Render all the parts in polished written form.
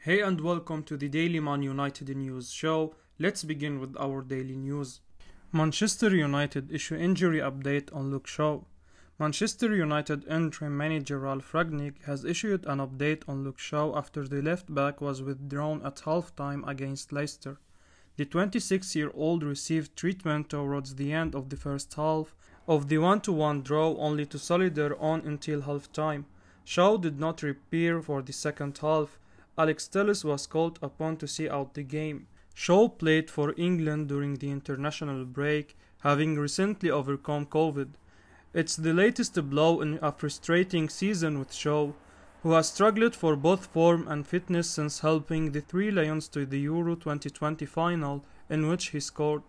Hey and welcome to the Daily Man United News show. Let's begin with our daily news. Manchester United issue injury update on Luke Shaw. Manchester United interim manager Ralf Rangnick has issued an update on Luke Shaw after the left back was withdrawn at halftime against Leicester. The 26-year-old received treatment towards the end of the first half of the 1-1 draw only to soldier on until halftime. Shaw did not appear for the second half. Alex Telles was called upon to see out the game. Shaw played for England during the international break, having recently overcome COVID. It's the latest blow in a frustrating season with Shaw, who has struggled for both form and fitness since helping the Three Lions to the Euro 2020 final, in which he scored.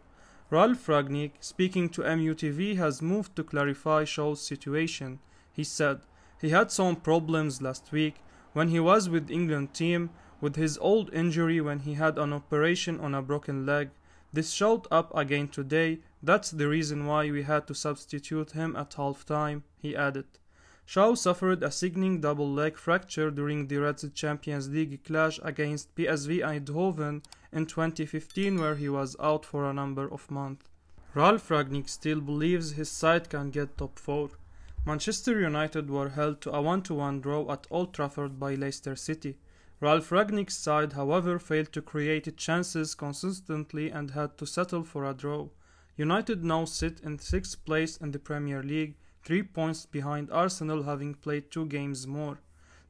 Ralf Rangnick, speaking to MUTV, has moved to clarify Shaw's situation. He said, "He had some problems last week when he was with England team with his old injury when he had an operation on a broken leg. This showed up again today. That's the reason why we had to substitute him at halftime," he added. Shaw suffered a sickening double leg fracture during the Reds Champions League clash against PSV Eindhoven in 2015, where he was out for a number of months. Ralf Rangnick still believes his side can get top 4. Manchester United were held to a 1-1 draw at Old Trafford by Leicester City. Ralf Rangnick's side, however, failed to create chances consistently and had to settle for a draw. United now sit in 6th place in the Premier League, 3 points behind Arsenal, having played 2 games more.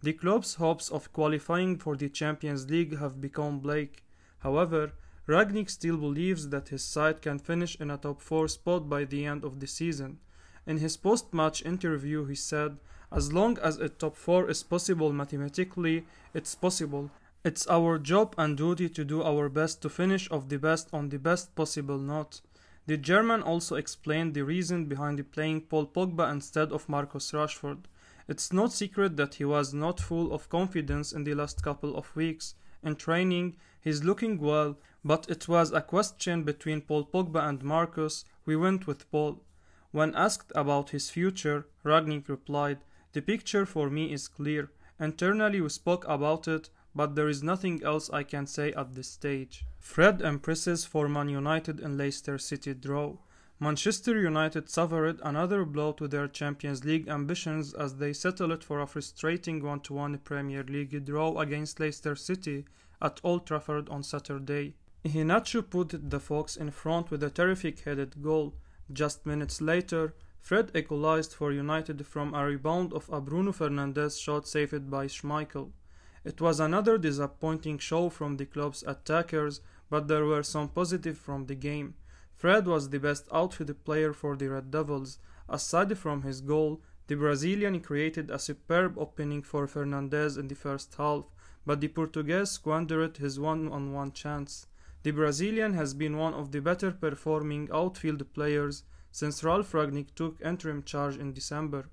The club's hopes of qualifying for the Champions League have become bleak. However, Rangnick still believes that his side can finish in a top 4 spot by the end of the season. In his post-match interview, he said, "As long as a top 4 is possible mathematically, it's possible. It's our job and duty to do our best to finish off the best on the best possible note." The German also explained the reason behind playing Paul Pogba instead of Marcus Rashford. "It's no secret that he was not full of confidence in the last couple of weeks. In training, he's looking well, but it was a question between Paul Pogba and Marcus. We went with Paul." When asked about his future, Rangnick replied, "The picture for me is clear. Internally we spoke about it, but there is nothing else I can say at this stage." Fred impresses for Man United in Leicester City draw. Manchester United suffered another blow to their Champions League ambitions as they settled for a frustrating 1-1 Premier League draw against Leicester City at Old Trafford on Saturday. Iheanacho put the Fox in front with a terrific headed goal. Just minutes later, Fred equalized for United from a rebound of a Bruno Fernandes shot saved by Schmeichel. It was another disappointing show from the club's attackers, but there were some positive from the game. Fred was the best outfield player for the Red Devils. Aside from his goal, the Brazilian created a superb opening for Fernandes in the first half, but the Portuguese squandered his one-on-one chance. The Brazilian has been one of the better performing outfield players since Ralf Rangnick took interim charge in December.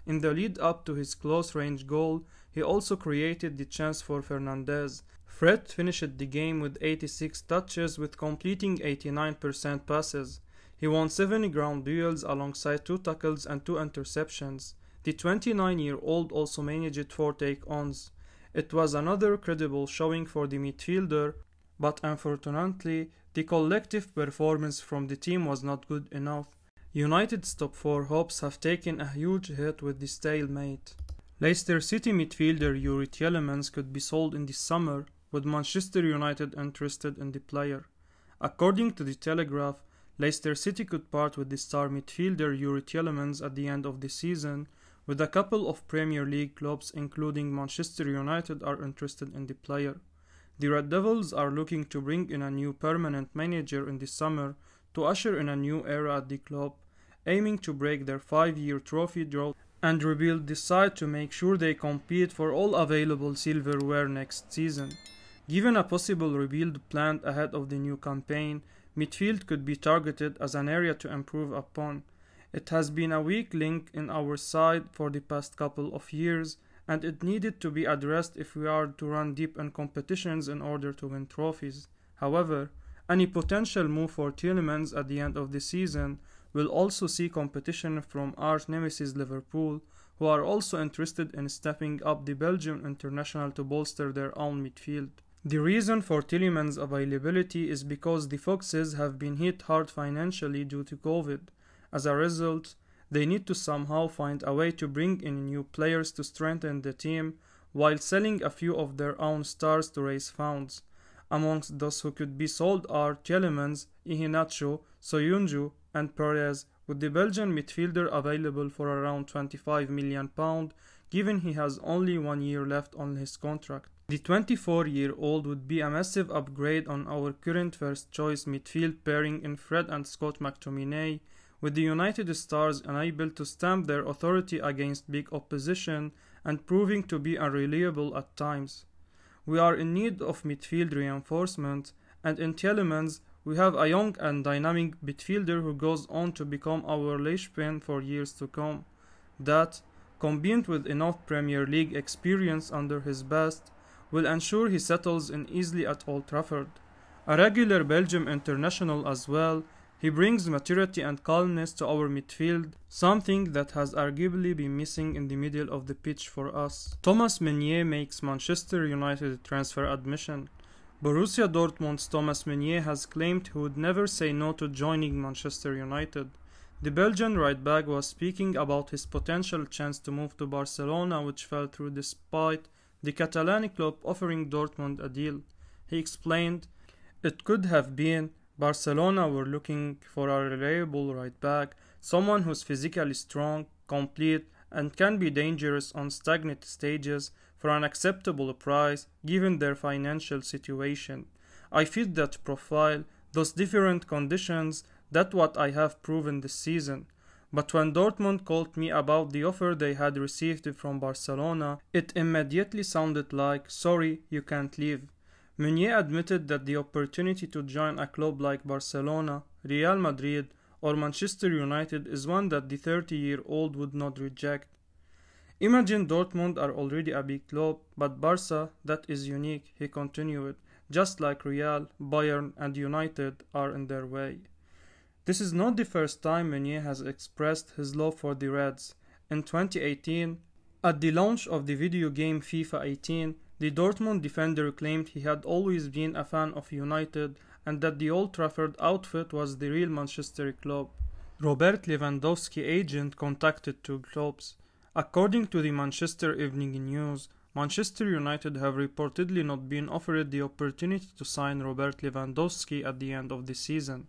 In the lead up to his close-range goal, he also created the chance for Fernandes. Fred finished the game with 86 touches with completing 89% passes. He won 7 ground duels alongside 2 tackles and 2 interceptions. The 29-year-old also managed 4 take-ons. It was another credible showing for the midfielder, but unfortunately, the collective performance from the team was not good enough. United's top 4 hopes have taken a huge hit with the stalemate. Leicester City midfielder Youri Tielemans could be sold in the summer, with Manchester United interested in the player. According to the Telegraph, Leicester City could part with the star midfielder Youri Tielemans at the end of the season, with a couple of Premier League clubs including Manchester United are interested in the player. The Red Devils are looking to bring in a new permanent manager in the summer to usher in a new era at the club, aiming to break their 5-year trophy drought and rebuild the side to make sure they compete for all available silverware next season. Given a possible rebuild planned ahead of the new campaign, midfield could be targeted as an area to improve upon. It has been a weak link in our side for the past couple of years, and it needed to be addressed if we are to run deep in competitions in order to win trophies. However, any potential move for Tielemans at the end of the season will also see competition from arch nemesis Liverpool, who are also interested in stepping up the Belgian international to bolster their own midfield. The reason for Tielemans' availability is because the Foxes have been hit hard financially due to COVID. As a result, they need to somehow find a way to bring in new players to strengthen the team, while selling a few of their own stars to raise funds. Amongst those who could be sold are Tielemans, Iheanacho, Soyuncu, and Perez, with the Belgian midfielder available for around £25 million, given he has only 1 year left on his contract. The 24-year-old would be a massive upgrade on our current first-choice midfield pairing in Fred and Scott McTominay, with the United stars unable to stamp their authority against big opposition and proving to be unreliable at times. We are in need of midfield reinforcement, and in Tielemans, we have a young and dynamic midfielder who goes on to become our linchpin for years to come. That, combined with enough Premier League experience under his belt, will ensure he settles in easily at Old Trafford. A regular Belgium international as well, he brings maturity and calmness to our midfield, something that has arguably been missing in the middle of the pitch for us. Thomas Meunier makes Manchester United transfer admission. Borussia Dortmund's Thomas Meunier has claimed he would never say no to joining Manchester United. The Belgian right-back was speaking about his potential chance to move to Barcelona, which fell through despite the Catalan club offering Dortmund a deal. He explained, "It could have been Barcelona were looking for a reliable right-back, someone who's physically strong, complete, and can be dangerous on stagnant stages for an acceptable price given their financial situation. I fit that profile, those different conditions, that's what I have proven this season. But when Dortmund called me about the offer they had received from Barcelona, it immediately sounded like, sorry, you can't leave." Meunier admitted that the opportunity to join a club like Barcelona, Real Madrid, or Manchester United is one that the 30-year-old would not reject. "Imagine Dortmund are already a big club, but Barca, that is unique," he continued, "just like Real, Bayern, and United are in their way." This is not the first time Meunier has expressed his love for the Reds. In 2018, at the launch of the video game FIFA 18, the Dortmund defender claimed he had always been a fan of United and that the Old Trafford outfit was the real Manchester club. Robert Lewandowski agent contacted two clubs. According to the Manchester Evening News, Manchester United have reportedly not been offered the opportunity to sign Robert Lewandowski at the end of the season.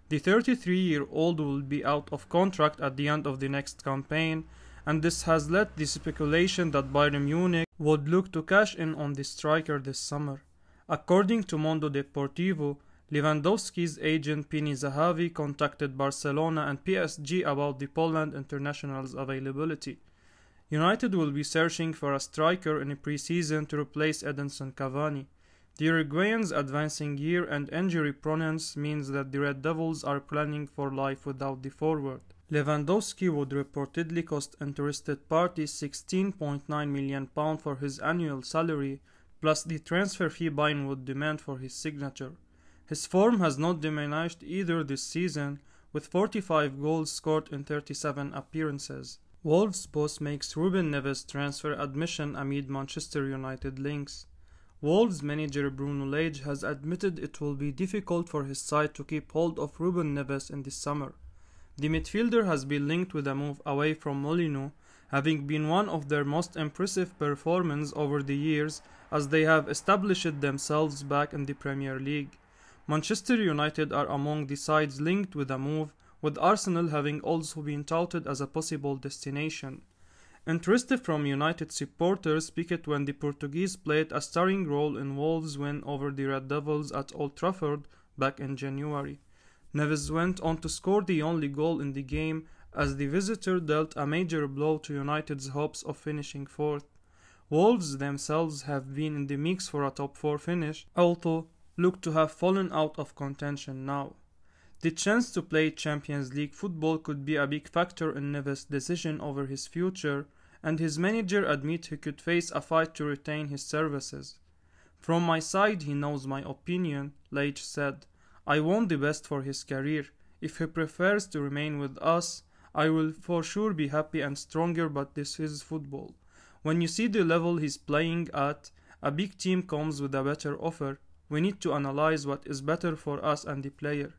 The 33-year-old will be out of contract at the end of the next campaign, and this has led the speculation that Bayern Munich would look to cash in on the striker this summer. According to Mondo Deportivo, Lewandowski's agent Pini Zahavi contacted Barcelona and PSG about the Poland international's availability. United will be searching for a striker in a pre-season to replace Edinson Cavani. The Uruguayan's advancing year and injury prone means that the Red Devils are planning for life without the forward. Lewandowski would reportedly cost interested parties £16.9 million for his annual salary, plus the transfer fee Bayern would demand for his signature. His form has not diminished either this season, with 45 goals scored in 37 appearances. Wolves' boss makes Ruben Neves transfer admission amid Manchester United links. Wolves manager Bruno Lage has admitted it will be difficult for his side to keep hold of Ruben Neves in the summer. The midfielder has been linked with a move away from Molineux, having been one of their most impressive performances over the years as they have established themselves back in the Premier League. Manchester United are among the sides linked with a move, with Arsenal having also been touted as a possible destination. Interest from United supporters peaked when the Portuguese played a starring role in Wolves' win over the Red Devils at Old Trafford back in January. Neves went on to score the only goal in the game as the visitor dealt a major blow to United's hopes of finishing fourth. Wolves themselves have been in the mix for a top 4 finish, although look to have fallen out of contention now. The chance to play Champions League football could be a big factor in Neves' decision over his future, and his manager admits he could face a fight to retain his services. "From my side he knows my opinion," Lage said. "I want the best for his career. If he prefers to remain with us, I will for sure be happy and stronger, but this is football. When you see the level he's playing at, a big team comes with a better offer. We need to analyze what is better for us and the player.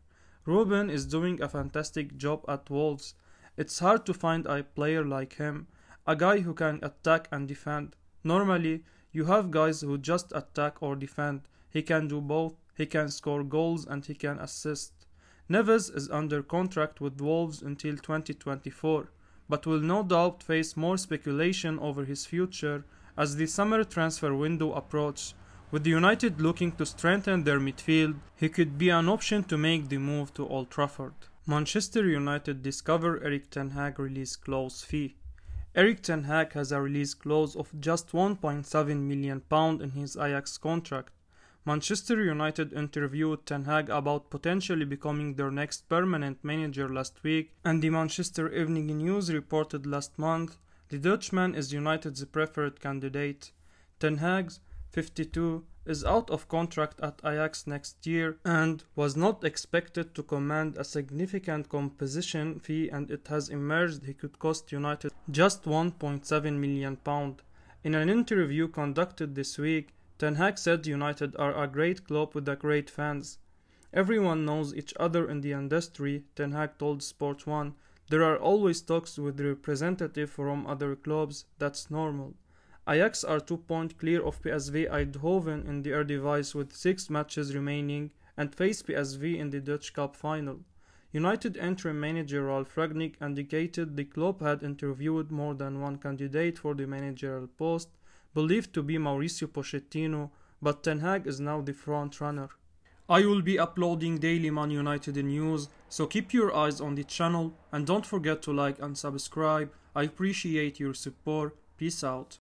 Ruben is doing a fantastic job at Wolves. It's hard to find a player like him, a guy who can attack and defend. Normally, you have guys who just attack or defend. He can do both. He can score goals and he can assist. Neves is under contract with Wolves until 2024, but will no doubt face more speculation over his future as the summer transfer window approaches. With United looking to strengthen their midfield, he could be an option to make the move to Old Trafford. Manchester United discover Erik ten Hag release clause fee. Erik ten Hag has a release clause of just £1.7 million in his Ajax contract. Manchester United interviewed Ten Hag about potentially becoming their next permanent manager last week, and the Manchester Evening News reported last month the Dutchman is United's preferred candidate. Ten Hag, 52, is out of contract at Ajax next year and was not expected to command a significant compensation fee, and it has emerged he could cost United just £1.7 million. In an interview conducted this week, Ten Hag said United are a great club with a great fans. Everyone knows each other in the industry, Ten Hag told Sport 1. There are always talks with representatives from other clubs, that's normal. Ajax are 2 points clear of PSV Eindhoven in the Eredivisie with 6 matches remaining and face PSV in the Dutch Cup final. United interim manager Ralf Rangnick indicated the club had interviewed more than one candidate for the managerial post, believed to be Mauricio Pochettino, but Ten Hag is now the front runner. I will be uploading daily Man United news, so keep your eyes on the channel and don't forget to like and subscribe. I appreciate your support. Peace out.